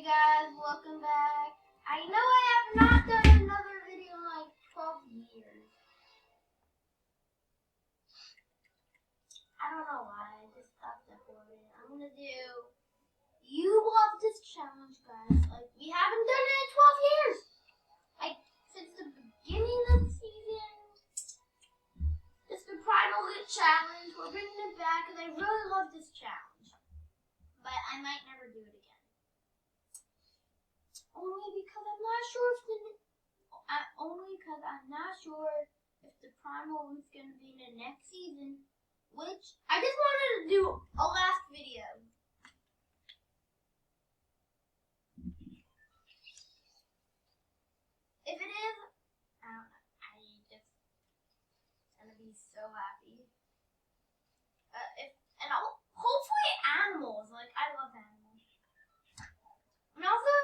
guys, welcome back. I know I have not done another video in like 12 years. I don't know why, I just stopped uploading. I'm gonna do You Love This Challenge, guys. Like, we haven't done it in 12 years. Like, since the beginning of the season. It's the Primal Lit Challenge. We're bringing it back because I really love this challenge. But I might never do it again. Only because I'm not sure if the Primal is going to be in the next season. Which, I just wanted to do a last video. If it is, I don't know. I'm just going to be so happy. Hopefully animals. Like, I love animals. And also,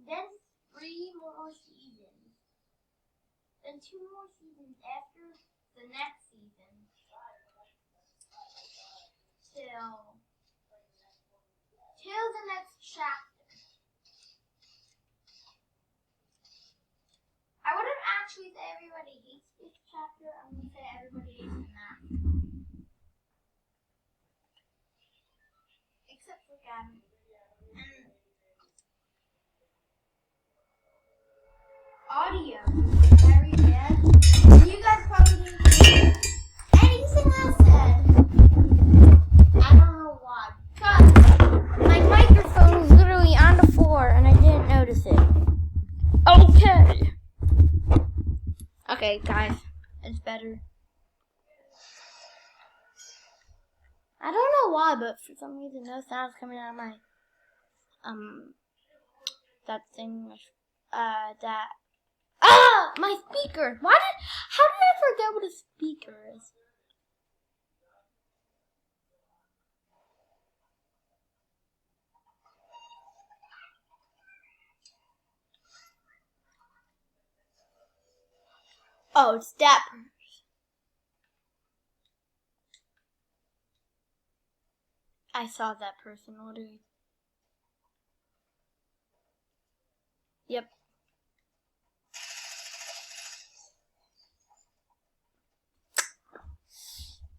then 3 more seasons. Then 2 more seasons after the next season. Till the next chapter. I wouldn't actually say everybody hates this chapter. I'm going to say everybody hates the map. Except for Gavin. And audio is very bad. You guys probably didn't hear anything I said. I don't know why. Because my microphone was literally on the floor and I didn't notice it. Okay. Okay, guys. It's better. I don't know why, but for some reason no sounds coming out of my that thing my speaker. How did I forget what a speaker is? Oh, it's that person. I saw that person literally. Yep.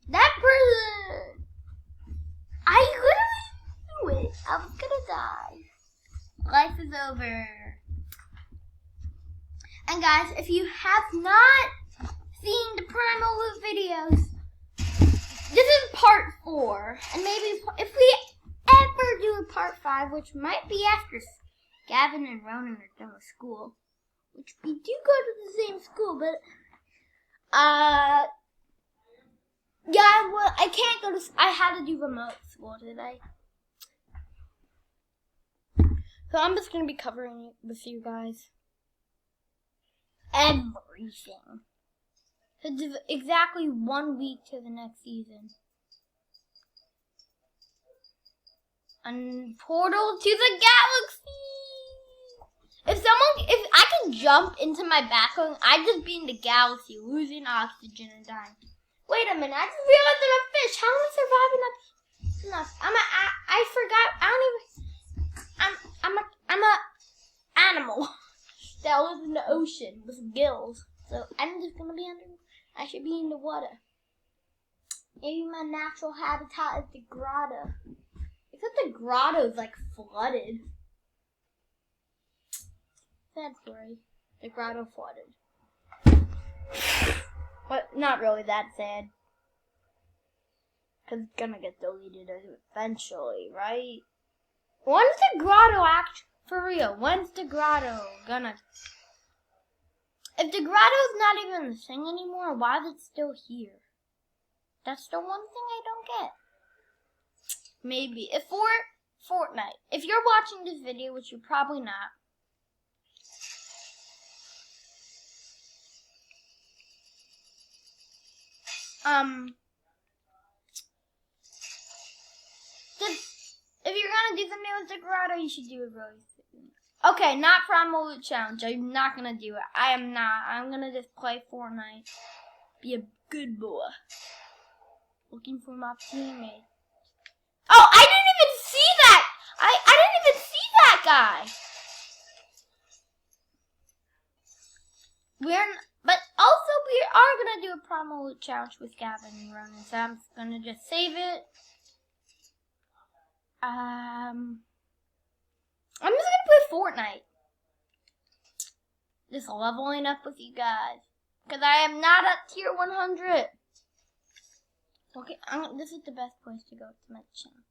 That person! I literally knew it. I was gonna die. Life is over. And guys, if you have not seen the Primal Loot videos, this is part 4. And maybe if we ever do a part 5, which might be after Gavin and Ronan are done with school, which we do go to the same school, but yeah, well, I can't go to. I had to do remote school today, so I'm just gonna be covering it with you guys. Everything. It's exactly 1 week to the next season. And portal to the galaxy. If I could jump into my background, I'd just be in the galaxy, losing oxygen and dying. Wait a minute, I just realized I'm a fish. How am I surviving enough? I forgot. I'm a animal that lives in the ocean with gills. So I'm just gonna be I should be in the water. Maybe my natural habitat is the grotto. Except the grotto is like flooded. Sad story. The grotto flooded. But not really that sad. Because it's gonna get deleted eventually, right? When's the grotto for real? When's the grotto gonna... If the grotto's not even a thing anymore, why is it still here? That's the one thing I don't get. Maybe. If for Fortnite. If you're watching this video, which you're probably not. If you're gonna do something with the grotto, you should do it really soon. Okay, not Primal Loot Challenge. I'm not gonna do it. I am not. I'm gonna just play Fortnite. Be a good boy. Looking for my teammate. Oh, I didn't even see that! guy. But also we are gonna do a promo challenge with Gavin and Ronan, so I'm gonna just save it. I'm just gonna play Fortnite. Just leveling up with you guys, because I am not at tier 100. Okay, this is the best place to go to my channel.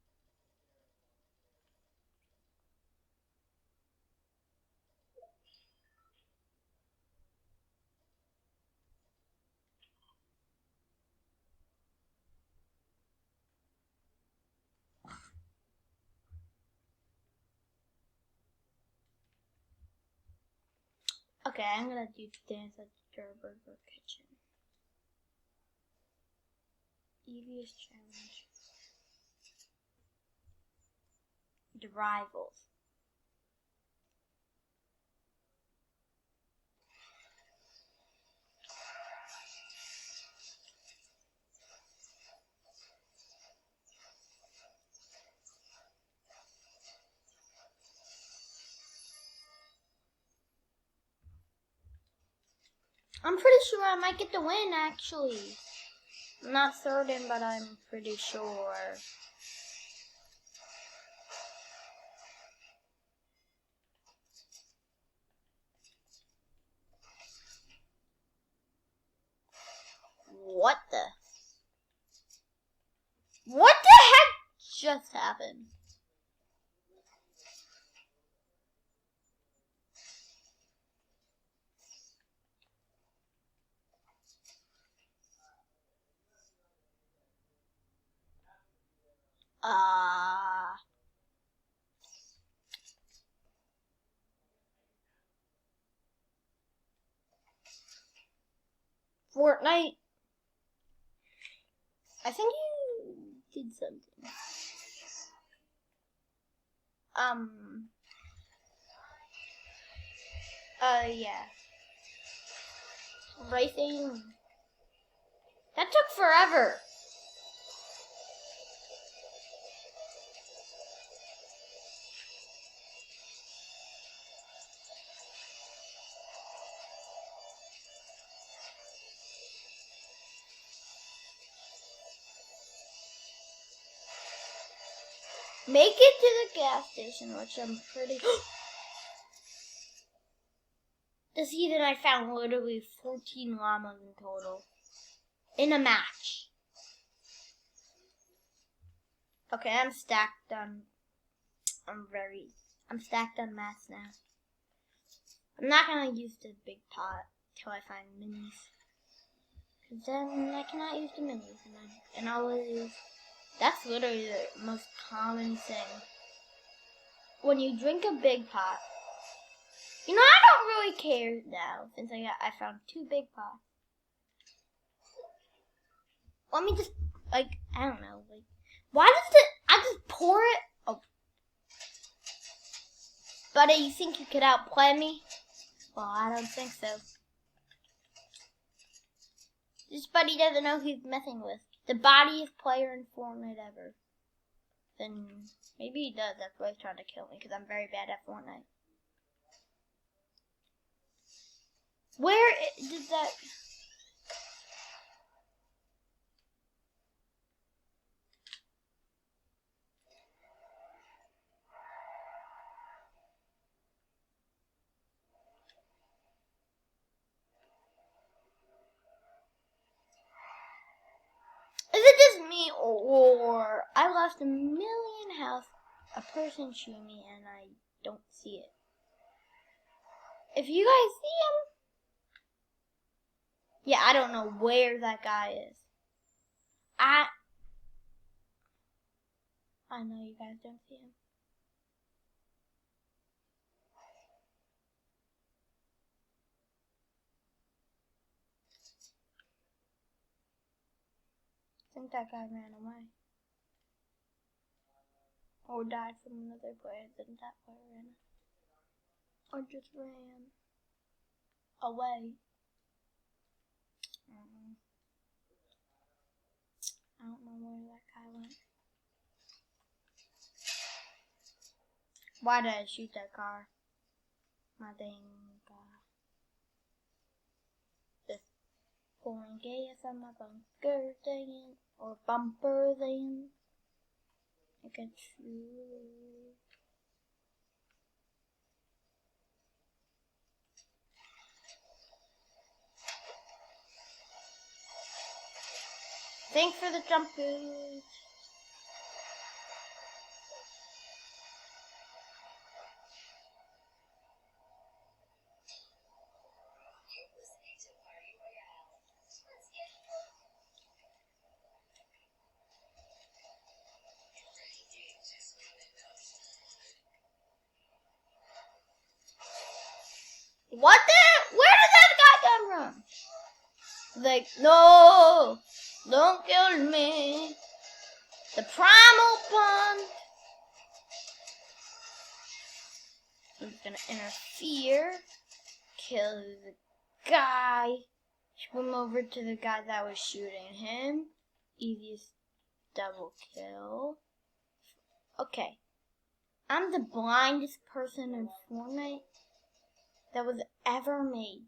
Okay, I'm gonna do dance at the Burger Kitchen. Easiest challenge. The rivals. I'm pretty sure I might get the win, actually. I'm not certain, but I'm pretty sure. What the heck just happened? Fortnite. I think you did something. Yeah. Racing. That took forever. Make it to the gas station, which I'm pretty... This season I found literally 14 llamas in total. In a match. Okay, I'm stacked on... I'm stacked on mats now. I'm not gonna use the big pot till I find minis. Cause then I cannot use the minis. And I will use... That's literally the most common thing. When you drink a big pot, you know, I don't really care now since I found 2 big pots. Let me just, I don't know, why does I just pour it? Oh. Buddy, you think you could outplay me? Well, I don't think so. This buddy doesn't know who he's messing with. The bodiest player in Fortnite ever. Then maybe he does. That's why he's trying to kill me, because I'm very bad at Fortnite. Where did that... Is it just me, or I lost 1,000,000 health, a person shoot me, and I don't see it? If you guys see him... Yeah, I don't know where that guy is. I know you guys don't see him. I think that guy ran away. Or died from another player. I think that player ran. Or just ran away. I don't know where that guy went. Why did I shoot that car? My dang car. This pouring gas on my bunker thing. Or bumper thing. I can shoot. Thanks for the jump boost. What the? Where did that guy come from? Like, no, don't kill me. The primal bond. I'm gonna interfere. Kill the guy. Swim over to the guy that was shooting him. Easiest double kill. Okay. I'm the blindest person in Fortnite that was ever made.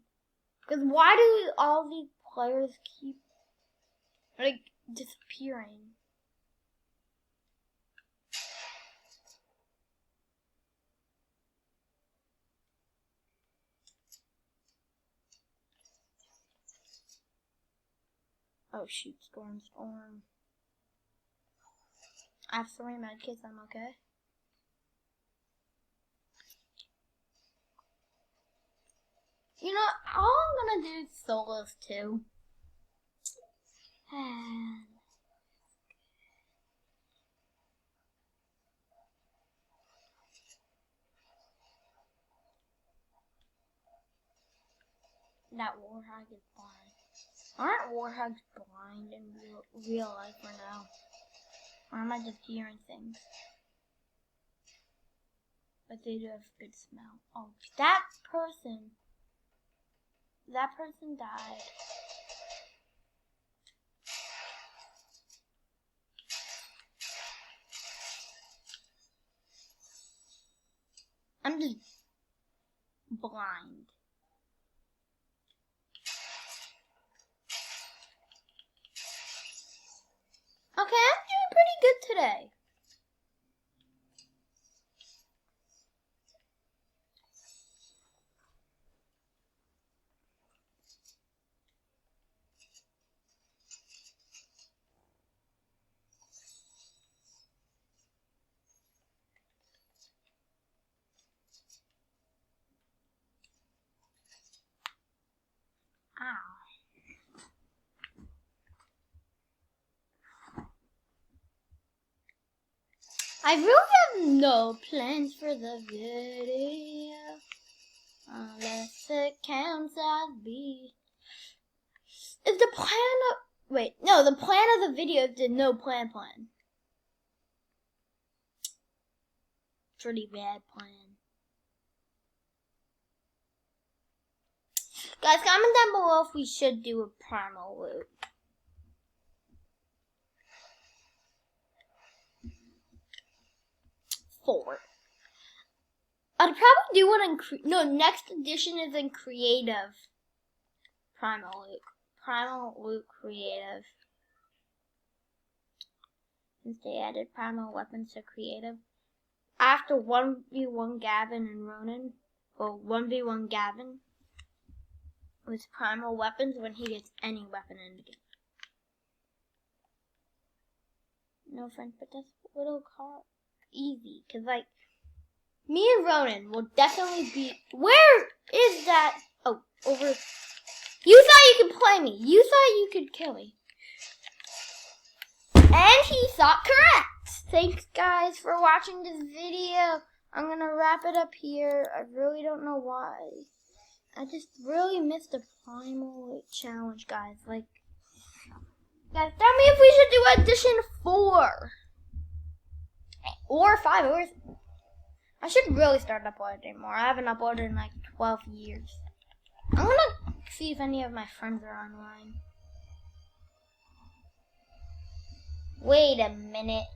Because why do all these players keep, like, disappearing? Oh shoot, storm. I have 3 medkits, I'm okay. You know, all I'm gonna do is solos too. That warthog is blind. Aren't warthogs blind in real life or no? Or am I just hearing things? But they do have good smell. Oh, that person died. I'm just blind. Okay, I'm doing pretty good today. Ow. I really have no plans for the video, unless it counts as B. Is the plan of, wait, no, the plan of the video is the no plan. Pretty bad plan. Guys, comment down below if we should do a primal loot. I'd probably do one in next edition is in creative. Primal loot creative. Since they added primal weapons to creative. After 1v1 Gavin and Ronan, or 1v1 Gavin with primal weapons when he gets any weapon in the game. No offense, but that's a little easy, cause like me and Ronan will definitely be. Where is that? Oh, over. You thought you could play me. You thought you could kill me, and he thought correct. Thanks, guys, for watching this video. I'm gonna wrap it up here. I really don't know why. I just really missed the primal challenge, guys. Like, guys, tell me if we should do edition 4. Or 5, or I should really start uploading more. I haven't uploaded in like 12 years. I'm gonna see if any of my friends are online. Wait a minute.